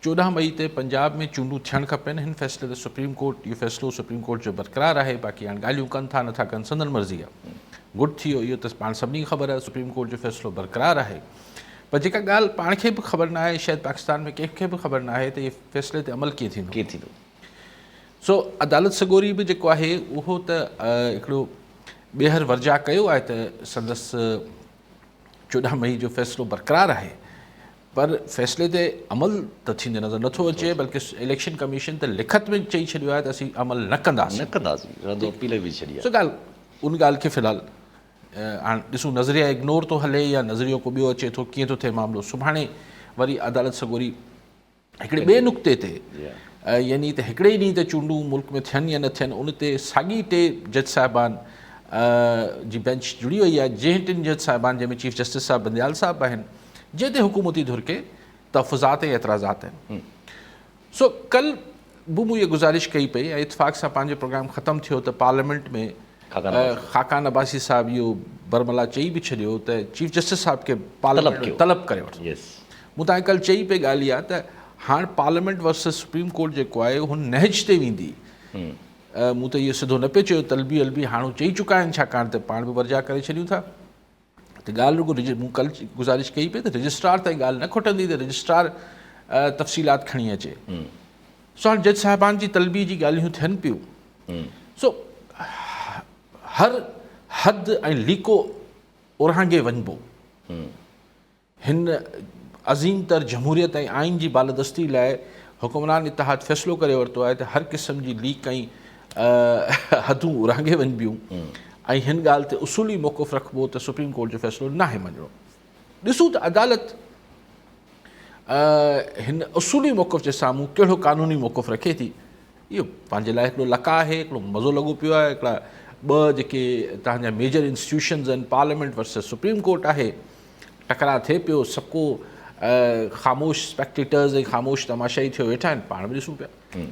14 May ते पंजाब में चूंडूं थियण खपेनि। हिन फ़ैसिले ते सुप्रीम कोर्ट इहो फ़ैसिलो सुप्रीम कोर्ट जो बरक़रार आहे। बाक़ी हाणे ॻाल्हियूं कनि था नथा कनि संदन मर्ज़ी आहे। गुड थी वियो इहो त पाण सभिनी खे ख़बर आहे सुप्रीम कोर्ट जो फ़ैसिलो बरक़रार आहे। पर जेका ॻाल्हि पाण खे बि ख़बर न आहे, शायदि पाकिस्तान में कंहिंखे बि ख़बर न आहे त इहे फ़ैसिले ते अमल कीअं थींदो। सो अदालत सॻोरी बि जेको आहे उहो त हिकिड़ो ॿीहर वर्जा कयो आहे त संदसि 14 मई जो फ़ैसिलो बरक़रार आहे, पर फ़ैसिले ते अमल त थींदे नज़र नथो अचे। बल्कि इलेक्शन कमीशन त लिखत में चई छॾियो आहे त असीं अमल न कंदासीं। सो ॻाल्हि उन ॻाल्हि खे फ़िलहालु हाणे ॾिसूं नज़रिया इग्नोर थो हले या नज़रियो को ॿियो अचे थो, कीअं थो थिए मामिलो। सुभाणे वरी अदालत सॻोरी हिकिड़े ॿिए नुक़्ते ते यानी त हिकिड़े ई ॾींहुं ते चूंडूं मुल्क में थियनि या न थियनि, उन ते साॻी टे जज साहिबान जी बेंच जुड़ी वई आहे। जंहिं टिनि जज साहिबान जंहिंमें चीफ जस्टिस साहिबु बंदयाल साहिबु आहिनि, जंहिं ते हुकूमती धुर के तहफ़ुज़ात ऐं एतिराज़ात आहिनि। सो कल बि मूं इहा गुज़ारिश कई पई ऐं इतफ़ाक़ सां पंहिंजो प्रोग्राम ख़तमु थियो त पार्लियामेंट में ख़ाकान अब्बासी साहिबु इहो बरमला चई बि छॾियो त चीफ जस्टिस साहिब खे पार्लियामेंट तलब करे वठो। मूं तव्हांखे कल चई पई ॻाल्हि इहा त हाणे पार्लियामेंट वर्सिस सुप्रीम कोर्ट जेको आहे उहो नहज ते वेंदी। मूं त इहो सिधो न पियो चयो तलबी अलबी हाणे चई चुका आहिनि, छाकाणि त पाण बि वर्जा करे छॾियूं था त ॻाल्हि रुगो मूं कल गुज़ारिश कई पई त रजिस्ट्रार ताईं ॻाल्हि न खुटंदी त रजिस्ट्रार तफ़सीलात खणी अचे। सो हाणे जज साहिबान जी तलबी जी ॻाल्हियूं थियनि पियूं। सो हर हद ऐं लीको उरांगे वञिबो हिन अज़ीम तर जमहूरियत ऐं आइन जी बालदस्ती लाइ हुकुमरान इतिहाद फ़ैसिलो करे वरितो आहे त हर क़िस्म जी लीक ऐं हदूं उरांगे वञिबियूं ऐं हिन ॻाल्हि ते उसूली मौक़ुफ़ रखिबो त सुप्रीम कोर्ट जो फ़ैसिलो नाहे मञिणो। ॾिसूं त अदालत हिन उसूली मौक़ुफ़ जे साम्हूं कहिड़ो क़ानूनी मौक़ुफ़ रखे थी। इहो पंहिंजे लाइ हिकिड़ो लका आहे, हिकिड़ो मज़ो लॻो पियो आहे। हिकिड़ा ॿ जेके तव्हांजा मेजर इंस्टीट्यूशन्स आहिनि, पार्लियामेंट वर्सिस सुप्रीम कोर्ट आहे, टकराउ थिए पियो। सबको ख़ामोश स्पेक्टेटर्स ऐं ख़ामोश तमाशाई थियो वेठा आहिनि, पाण बि ॾिसूं पिया।